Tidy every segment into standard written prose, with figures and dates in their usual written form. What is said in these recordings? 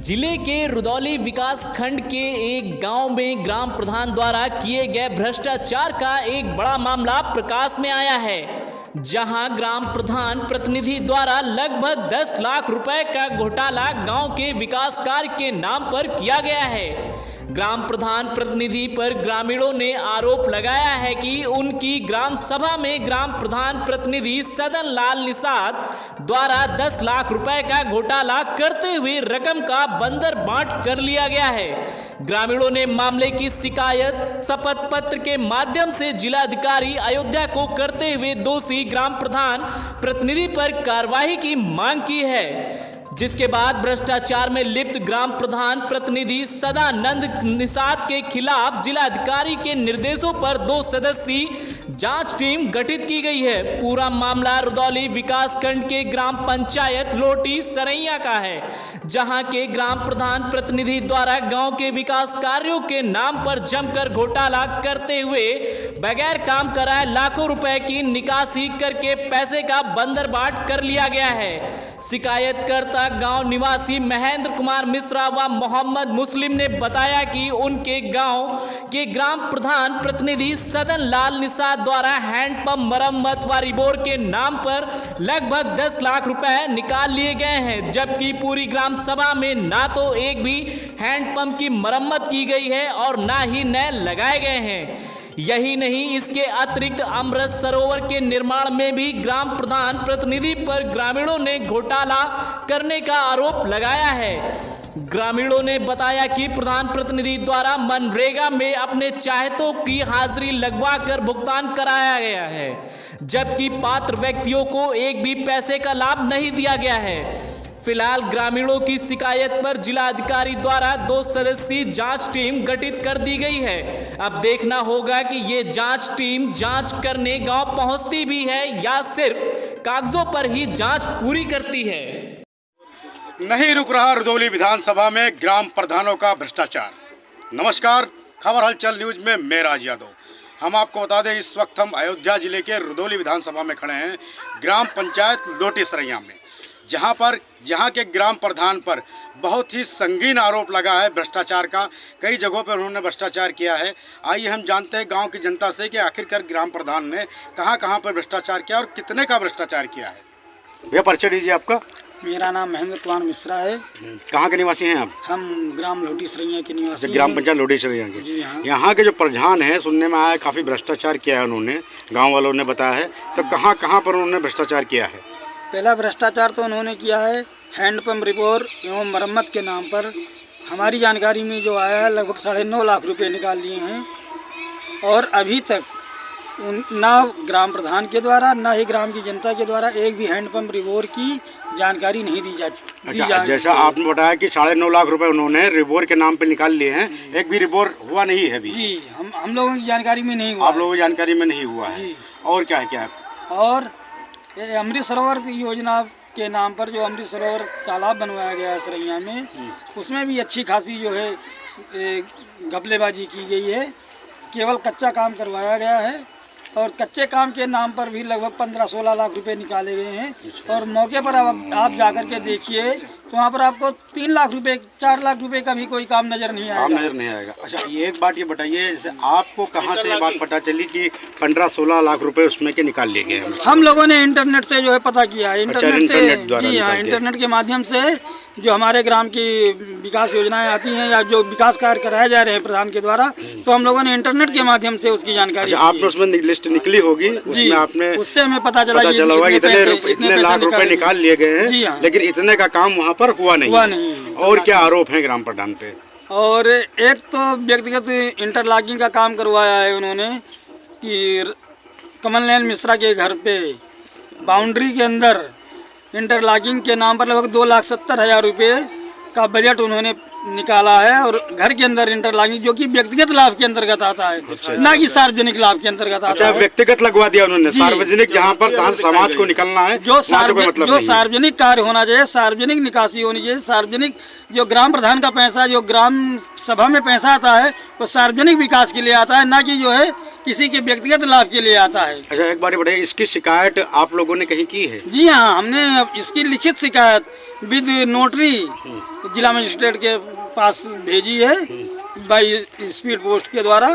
जिले के रुदौली विकास खंड के एक गांव में ग्राम प्रधान द्वारा किए गए भ्रष्टाचार का एक बड़ा मामला प्रकाश में आया है, जहां ग्राम प्रधान प्रतिनिधि द्वारा लगभग 10 लाख रुपए का घोटाला गांव के विकास कार्य के नाम पर किया गया है। ग्राम प्रधान प्रतिनिधि पर ग्रामीणों ने आरोप लगाया है कि उनकी ग्राम सभा में ग्राम प्रधान प्रतिनिधि सदन लाल निषाद द्वारा 10 लाख रुपए का घोटाला करते हुए रकम का बंदर बांट कर लिया गया है। ग्रामीणों ने मामले की शिकायत शपथ पत्र के माध्यम से जिलाधिकारी अयोध्या को करते हुए दोषी ग्राम प्रधान प्रतिनिधि पर कार्रवाई की मांग की है, जिसके बाद भ्रष्टाचार में लिप्त ग्राम प्रधान प्रतिनिधि सदानंद निषाद के खिलाफ जिलाधिकारी के निर्देशों पर 2 सदस्यीय जांच टीम गठित की गई है। पूरा मामला रुदौली विकास खंड के ग्राम पंचायत लोटी सरैया का है, जहां के ग्राम प्रधान प्रतिनिधि द्वारा गांव के विकास कार्यों के नाम पर जमकर घोटाला करते हुए बगैर काम कराए लाखों रुपए की निकासी करके पैसे का बंदरबाट कर लिया गया है। शिकायतकर्ता गांव निवासी महेंद्र कुमार मिश्रा व मोहम्मद मुस्लिम ने बताया कि उनके गांव के ग्राम प्रधान प्रतिनिधि सदन लाल निषाद द्वारा हैंडपंप मरम्मत व रिबोर के नाम पर लगभग 10 लाख रुपए निकाल लिए गए हैं, जबकि पूरी ग्राम सभा में ना तो एक भी हैंडपंप की मरम्मत की गई है और ना ही नए लगाए गए हैं। यही नहीं, इसके अतिरिक्त अमृत सरोवर के निर्माण में भी ग्राम प्रधान प्रतिनिधि पर ग्रामीणों ने घोटाला करने का आरोप लगाया है। ग्रामीणों ने बताया कि प्रधान प्रतिनिधि द्वारा मनरेगा में अपने चाहतों की हाजिरी लगवा कर भुगतान कराया गया है, जबकि पात्र व्यक्तियों को एक भी पैसे का लाभ नहीं दिया गया है। फिलहाल ग्रामीणों की शिकायत पर जिलाधिकारी द्वारा 2 सदस्यीय जांच टीम गठित कर दी गई है। अब देखना होगा कि ये जांच टीम जांच करने गांव पहुंचती भी है या सिर्फ कागजों पर ही जांच पूरी करती है। नहीं रुक रहा रुदौली विधानसभा में ग्राम प्रधानों का भ्रष्टाचार। नमस्कार, खबर हलचल न्यूज में मैं राज यादव। हम आपको बता दें, इस वक्त हम अयोध्या जिले के रुदौली विधानसभा में खड़े हैं, ग्राम पंचायत लोटी सरैया में, जहां के ग्राम प्रधान पर बहुत ही संगीन आरोप लगा है भ्रष्टाचार का। कई जगहों पर उन्होंने भ्रष्टाचार किया है। आइए हम जानते हैं गांव की जनता से कि आखिरकार ग्राम प्रधान ने कहां पर भ्रष्टाचार किया और कितने का भ्रष्टाचार किया है। भैया परिचय दीजिए आपका। मेरा नाम महेंद्र कुमार मिश्रा है। कहाँ के निवासी हैं आप? हम ग्राम लोटी सरैया के निवासी। ग्राम पंचायत लोटी सरैया के? जी हाँ। यहाँ के जो प्रधान है, सुनने में आया काफ़ी भ्रष्टाचार किया है उन्होंने, गाँव वालों ने बताया है। तो कहाँ पर उन्होंने भ्रष्टाचार किया है? पहला भ्रष्टाचार तो उन्होंने किया है हैंडपंप रिपोर एवं मरम्मत के नाम पर। हमारी जानकारी में जो आया है लगभग 9.5 लाख रुपए निकाल लिए हैं, और अभी तक ना ग्राम प्रधान के द्वारा ना ही ग्राम की जनता के द्वारा एक भी हैंडपंप रिपोर की जानकारी नहीं दी जा चुकी। अच्छा, जैसा आपने बताया कि 9.5 लाख रुपए उन्होंने रिबोर के नाम पे निकाल लिए हैं, एक भी रिबोर हुआ नहीं है अभी? जी, हम लोगों की जानकारी में नहीं हुआ। आप लोगों की जानकारी में नहीं हुआ है? और क्या है? और अमृत सरोवर की योजना के नाम पर जो अमृत सरोवर तालाब बनवाया गया है सरैया में, उसमें भी अच्छी खासी जो है घपलेबाजी की गई है। केवल कच्चा काम करवाया गया है, और कच्चे काम के नाम पर भी लगभग 15-16 लाख रुपए निकाले गए हैं। और मौके पर आप जाकर के देखिए तो वहाँ पर आपको 3 लाख रुपए 4 लाख रुपए का भी कोई काम नजर नहीं आएगा। अच्छा, ये एक बात ये बताइए, जैसे आपको कहाँ से ये बात पता चली कि 15-16 लाख रुपए उसमें के निकाल लिए गए? हम लोगों ने इंटरनेट से जो है पता किया है। इंटरनेट से, जी हाँ, इंटरनेट के माध्यम से जो हमारे ग्राम की विकास योजनाएं आती हैं या जो विकास कार्य कराए जा रहे हैं प्रधान के द्वारा, तो हम लोगों ने इंटरनेट के माध्यम से उसकी जानकारी। अच्छा, आपने उसमें लिस्ट निकली होगी, जी, आपने उससे हमें पता चला कि इतने लाख रुपए निकाल लिए गए हैं। जी हाँ। लेकिन इतने का काम वहाँ पर हुआ नहीं। और क्या आरोप है ग्राम प्रधान पे? और एक तो व्यक्तिगत इंटरलॉकिंग का काम करवाया है उन्होंने कि कमलनैन मिश्रा के घर पे बाउंड्री के अंदर इंटरलॉकिंग के नाम पर लगभग 2,70,000 रुपये का बजट उन्होंने निकाला है, और घर के अंदर इंटरलॉकिंग जो कि व्यक्तिगत लाभ के अंतर्गत आता है। अच्छा, ना कि सार्वजनिक लाभ के अंतर्गत आता है। व्यक्तिगत लगवा दिया उन्होंने, सार्वजनिक जहाँ पर समाज को निकलना है, जो सार्वजनिक कार्य होना चाहिए, सार्वजनिक निकासी होनी चाहिए, सार्वजनिक जो ग्राम प्रधान का पैसा जो ग्राम सभा में पैसा आता है वो सार्वजनिक विकास के लिए आता है, ना कि जो है किसी के व्यक्तिगत लाभ के लिए आता है। अच्छा, एक बार बताइए, इसकी शिकायत आप लोगों ने कहीं की है? जी हाँ, हमने इसकी लिखित शिकायत विद नोटरी जिला मजिस्ट्रेट के पास भेजी है बाई स्पीड पोस्ट के द्वारा,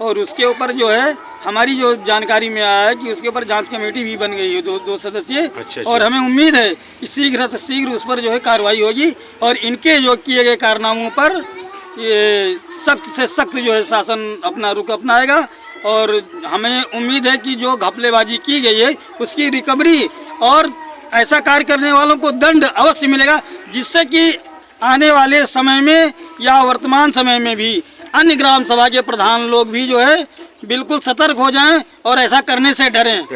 और उसके ऊपर जो है हमारी जो जानकारी में आया है कि उसके ऊपर जांच कमेटी भी बन गई है दो सदस्यीय। अच्छा। और हमें उम्मीद है कि शीघ्र उस पर जो है कार्रवाई होगी और इनके जो किए गए कारनामों पर ये सख्त से सख्त जो है शासन अपना रुख अपनाएगा। और हमें उम्मीद है कि जो घपलेबाजी की गई है उसकी रिकवरी और ऐसा कार्य करने वालों को दंड अवश्य मिलेगा, जिससे कि आने वाले समय में या वर्तमान समय में भी अन्य ग्राम सभा के प्रधान लोग भी जो है बिल्कुल सतर्क हो जाएं और ऐसा करने से डरें।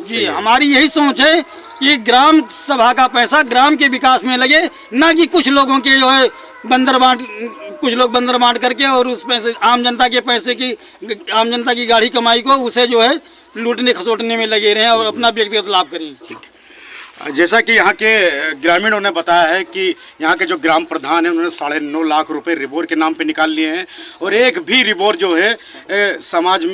जी, हमारी यही सोच है कि ग्राम सभा का पैसा ग्राम के विकास में लगे, ना कि कुछ लोगों के जो है कुछ लोग बंदर बांट करके और उस पैसे आम जनता की गाढ़ी कमाई को उसे जो है लूटने खसोटने में लगे रहें और अपना व्यक्तिगत लाभ करें। जैसा कि यहाँ के ग्रामीणों ने बताया है कि यहाँ के जो ग्राम प्रधान हैं उन्होंने 9.5 लाख रुपए रिबोर के नाम पे निकाल लिए हैं और एक भी रिबोर जो है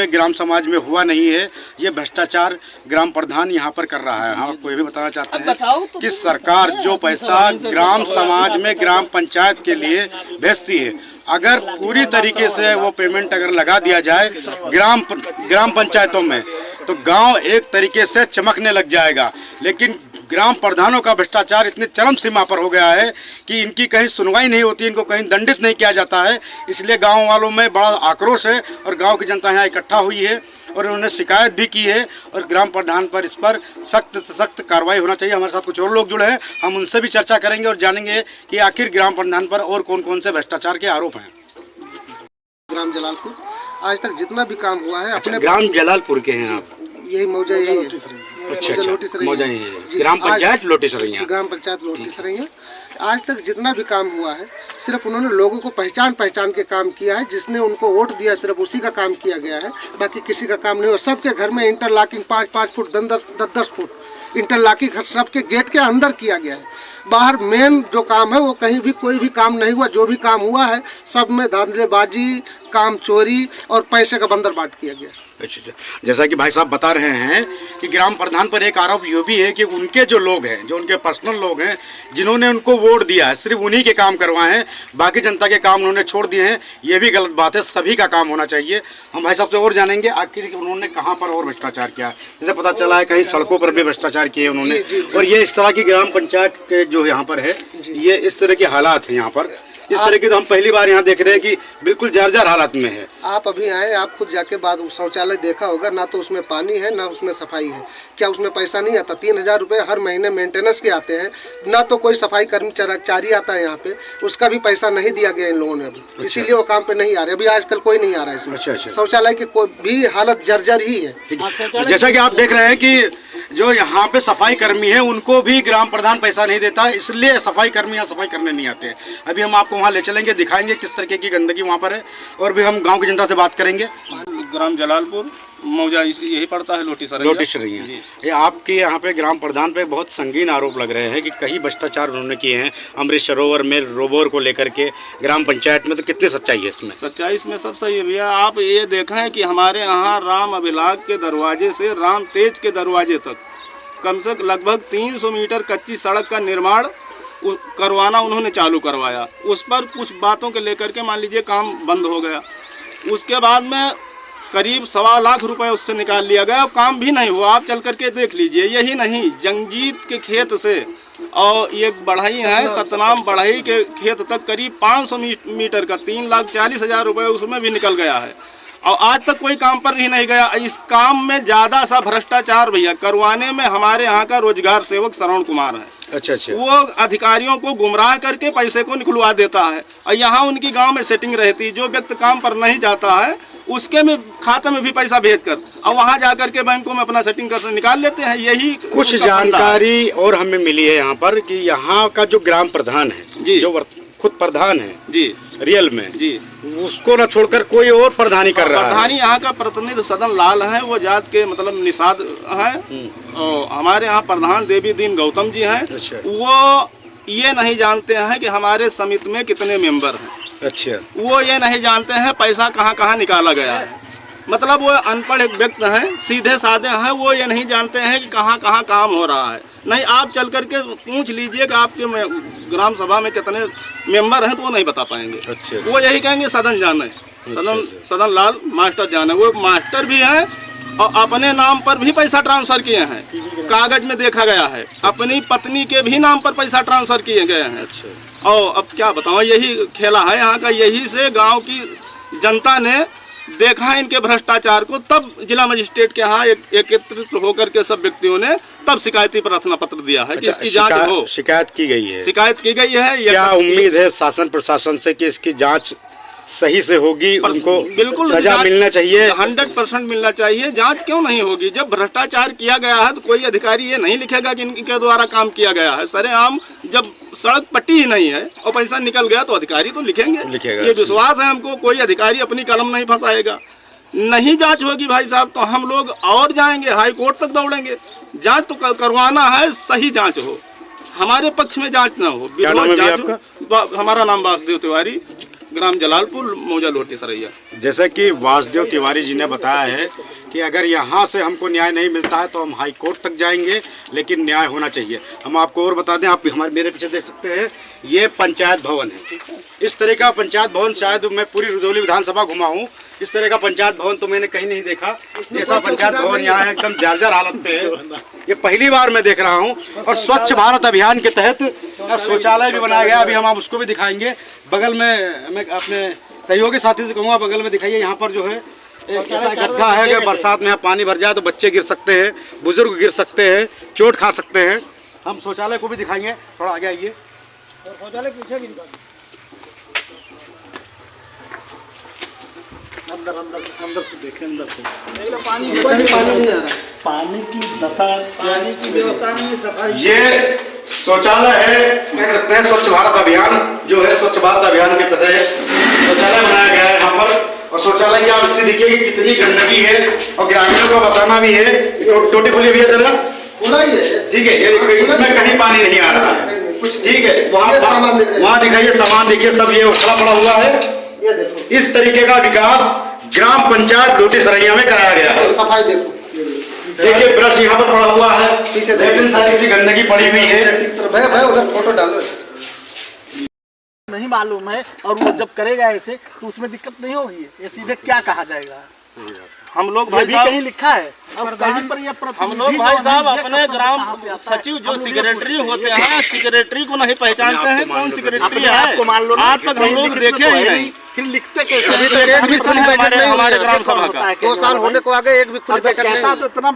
ग्राम समाज में हुआ नहीं है। ये भ्रष्टाचार ग्राम प्रधान यहाँ पर कर रहा है। हम आपको ये भी बताना चाहते हैं कि सरकार जो पैसा ग्राम समाज में ग्राम पंचायत के लिए भेजती है, अगर पूरी तरीके से वो पेमेंट अगर लगा दिया जाए ग्राम पंचायतों में तो गांव एक तरीके से चमकने लग जाएगा। लेकिन ग्राम प्रधानों का भ्रष्टाचार इतने चरम सीमा पर हो गया है कि इनकी कहीं सुनवाई नहीं होती, इनको कहीं दंडित नहीं किया जाता है। इसलिए गांव वालों में बड़ा आक्रोश है और गांव की जनता यहाँ इकट्ठा हुई है और उन्होंने शिकायत भी की है और ग्राम प्रधान पर इस पर सख्त से सख्त कार्रवाई होना चाहिए। हमारे साथ कुछ और लोग जुड़े हैं, हम उनसे भी चर्चा करेंगे और जानेंगे कि आखिर ग्राम प्रधान पर और कौन कौन से भ्रष्टाचार के आरोप हैं। ग्राम जलालपुर आज तक जितना भी काम हुआ है अपने ग्राम जलालपुर के हैं आप? यही मौजा यही है। अच्छा, मौजा यही है। ग्राम पंचायत लोटी सरैया। ग्राम पंचायत लोटी सरैया। आज तक जितना भी काम हुआ है सिर्फ उन्होंने लोगों को पहचान के काम किया है। जिसने उनको वोट दिया सिर्फ उसी का काम किया गया है, बाकी किसी का काम नहीं हुआ। सबके घर में इंटरलॉकिंग 5-5 फुट 10-10 फुट इंटरलॉकिंग सबके गेट के अंदर किया गया है। बाहर मेन जो काम है वो कहीं भी कोई भी काम नहीं हुआ। जो भी काम हुआ है सब में धांधलेबाजी, काम चोरी और पैसे का बंदरबाट किया गया। अच्छा, जैसा कि भाई साहब बता रहे हैं कि ग्राम प्रधान पर एक आरोप ये भी है कि उनके जो लोग हैं, जो उनके पर्सनल लोग हैं, जिन्होंने उनको वोट दिया है, सिर्फ उन्हीं के काम करवाए हैं, बाकी जनता के काम उन्होंने छोड़ दिए हैं। ये भी गलत बात है, सभी का काम होना चाहिए। हम भाई साहब से और जानेंगे आखिर उन्होंने कहाँ पर और भ्रष्टाचार किया। जैसे पता चला है कहीं सड़कों पर भी भ्रष्टाचार किए उन्होंने। और ये इस तरह की ग्राम पंचायत के जो यहाँ पर है, ये इस तरह के हालात है यहाँ पर। इस तरह की तो हम पहली बार यहाँ देख रहे हैं कि बिल्कुल जर्जर हालत में है। आप अभी आए, आप खुद जाके बाद शौचालय देखा होगा, ना तो उसमें पानी है ना उसमें सफाई है। क्या उसमें पैसा नहीं आता? 3000 रुपये हर महीने मेंटेनेंस के आते हैं, ना तो कोई सफाई कर्मचारी आता है यहाँ पे, उसका भी पैसा नहीं दिया गया इन लोगों ने अभी। अच्छा। इसीलिए वो काम पे नहीं आ रहे अभी, आजकल कोई नहीं आ रहा है इसमें। अच्छा। शौचालय की कोई भी हालत जर्जर ही है। जैसा कि आप देख रहे हैं कि जो यहाँ पे सफाई कर्मी है उनको भी ग्राम प्रधान पैसा नहीं देता, इसलिए सफाई कर्मी यहाँ सफाई करने नहीं आते। अभी हम आपको वहाँ ले चलेंगे, दिखाएंगे किस तरीके की गंदगी वहाँ पर है और भी हम गांव की जनता से बात करेंगे। ग्राम जलालपुर मौजा यही पड़ता है, लोटी सरैया। ये आपके यहाँ पे ग्राम प्रधान पे बहुत संगीन आरोप लग रहे हैं कि कई भ्रष्टाचार उन्होंने किए हैं अमृत सरोवर में रोबोर को लेकर के। ग्राम पंचायत में तो कितनी सच्चाई है इसमें? सच्चाई इसमें सब सही है भैया। आप ये देखें कि हमारे यहाँ राम अभिलाष के दरवाजे से राम तेज के दरवाजे तक कम से लगभग 300 मीटर कच्ची सड़क का निर्माण करवाना उन्होंने चालू करवाया। उस पर कुछ बातों के लेकर के मान लीजिए काम बंद हो गया। उसके बाद में करीब 1.25 लाख रुपए उससे निकाल लिया गया, काम भी नहीं हुआ। आप चल करके देख लीजिए। यही नहीं, जंगजीत के खेत से और ये बढ़ई है सतनाम बढ़ई के खेत तक करीब 500 मीटर का 3,40,000 रुपये उसमें भी निकल गया है और आज तक कोई काम पर ही नहीं गया। इस काम में ज्यादा सा भ्रष्टाचार भैया करवाने में हमारे यहाँ का रोजगार सेवक श्रवण कुमार है। अच्छा। वो अधिकारियों को गुमराह करके पैसे को निकलवा देता है और यहाँ उनकी गांव में सेटिंग रहती। जो व्यक्ति काम पर नहीं जाता है उसके में खाते में भी पैसा भेजकर और वहाँ जाकर के बैंकों में अपना सेटिंग कर निकाल लेते हैं। यही कुछ जानकारी और हमें मिली है यहाँ पर कि यहाँ का जो ग्राम प्रधान है जी, जो खुद प्रधान है जी रियल में जी, उसको न छोड़कर कोई और प्रधानी कर रहा है। प्रधानी यहाँ का प्रतिनिधि सदन लाल है, वो जात के मतलब निषाद है। और हमारे यहाँ प्रधान देवी दीन गौतम जी हैं। अच्छा। वो ये नहीं जानते हैं कि हमारे समिति में कितने मेंबर हैं। अच्छा। वो ये नहीं जानते हैं पैसा कहाँ कहाँ निकाला गया है। मतलब वो अनपढ़ एक व्यक्ति हैं, सीधे साधे हैं, वो ये नहीं जानते हैं कि कहाँ कहाँ काम हो रहा है। नहीं, आप चल करके पूछ लीजिए कि आपके ग्राम सभा में कितने मेंबर हैं, तो वो नहीं बता पाएंगे। अच्छा। वो यही कहेंगे सदन जाने, सदन लाल मास्टर जाने। वो मास्टर भी हैं और अपने नाम पर भी पैसा ट्रांसफर किए हैं, कागज में देखा गया है। अपनी पत्नी के भी नाम पर पैसा ट्रांसफर किए गए हैं। अच्छा। और अब क्या बताऊँ, यही खेला है यहाँ का। यही से गांव की जनता ने देखा इनके भ्रष्टाचार को, तब जिला मजिस्ट्रेट के यहाँ एकत्रित होकर के सब व्यक्तियों ने तब शिकायती प्रार्थना पत्र दिया है कि इसकी जांच हो। शिकायत की गई है। शिकायत की गई है। क्या उम्मीद है शासन प्रशासन से कि इसकी जांच सही से होगी, उनको बिल्कुल सजा मिलना चाहिए? 100% मिलना चाहिए। जांच क्यों नहीं होगी? जब भ्रष्टाचार किया गया है तो कोई अधिकारी ये नहीं लिखेगा कि इनके द्वारा काम किया गया है। सरेआम जब सड़क पट्टी ही नहीं है और पैसा निकल गया तो अधिकारी तो लिखेगा। ये विश्वास है हमको, कोई अधिकारी अपनी कलम नहीं फंसाएगा। नहीं जांच होगी भाई साहब तो हम लोग और जाएंगे, हाई कोर्ट तक दौड़ेंगे। जांच तो करवाना है, सही जांच हो, हमारे पक्ष में जांच ना हो। क्या नाम है आपका? हमारा नाम वासुदेव तिवारी, ग्राम जलालपुर, मौजा लोटी सरैया। जैसा कि वासुदेव तिवारी जी ने बताया है कि अगर यहाँ से हमको न्याय नहीं मिलता है तो हम हाई कोर्ट तक जाएंगे, लेकिन न्याय होना चाहिए। हम आपको और बता दें, आप हमारे मेरे पीछे देख सकते हैं, ये पंचायत भवन है। इस तरह का पंचायत भवन शायद मैं पूरी रुदौली विधानसभा घुमा हूँ, इस तरह का पंचायत भवन तो मैंने कहीं नहीं देखा। जैसा पंचायत भवन यहाँ है, एकदम जर्जर हालत पे है, ये पहली बार मैं देख रहा हूँ। और स्वच्छ भारत अभियान के तहत शौचालय भी बनाया गया, अभी हम आप उसको भी दिखाएंगे। बगल में मैं अपने सहयोगी साथी से कहूँगा, बगल में दिखाइए। यहाँ पर जो है ऐसा गड्ढा है, अगर बरसात में यहाँ पानी भर जाए तो बच्चे गिर सकते हैं, बुजुर्ग गिर सकते हैं, चोट खा सकते हैं। हम शौचालय को भी दिखाएंगे, थोड़ा आगे आइए। शौचालय पीछे भी अंदर से देखें, अंदर से पानी नहीं आ रहा, पानी की दशा, पानी की व्यवस्था नहीं, सफाई। ये शौचालय है, कह सकते हैं स्वच्छ भारत अभियान जो है, स्वच्छ भारत अभियान के तहत शौचालय बनाया गया है यहाँ पर। और शौचालय की आप स्थिति देखिए कि कितनी गंदगी है, और ग्रामीणों को बताना भी है। टोटी खुली हुई है जरा, खुला ही है, ठीक है, इसमें कहीं पानी नहीं आ रहा है, ठीक है। वहाँ दिखाइए, सामान देखिए, सब ये उखड़ा पड़ा हुआ है। ये देखो, इस तरीके का विकास ग्राम पंचायत लोटी सरैया में कराया गया है। सफाई देखो, देखिए ब्रश यहाँ पर पड़ा हुआ है, पीछे लेकिन सारी गंदगी पड़ी हुई है। भाई उधर फोटो डालो। नहीं मालूम है, और वो जब करेगा ऐसे तो उसमें दिक्कत नहीं होगी। ये सीधे क्या कहा जाएगा? हम लोग ये भाई भी साहब, कहीं लिखा है, और कहीं पर ये हम लोग भाई साहब अपने ग्राम सचिव जो सेक्रेटरी होते हैं, सेक्रेटरी को नहीं पहचानते हैं, कौन सेक्रेटरी है आज तक हम लोग देखे ही नहीं। फिर लिखते कैसे? हमारे ग्राम सभा का 2 साल होने को आगे एक भी खुद कहता तो इतना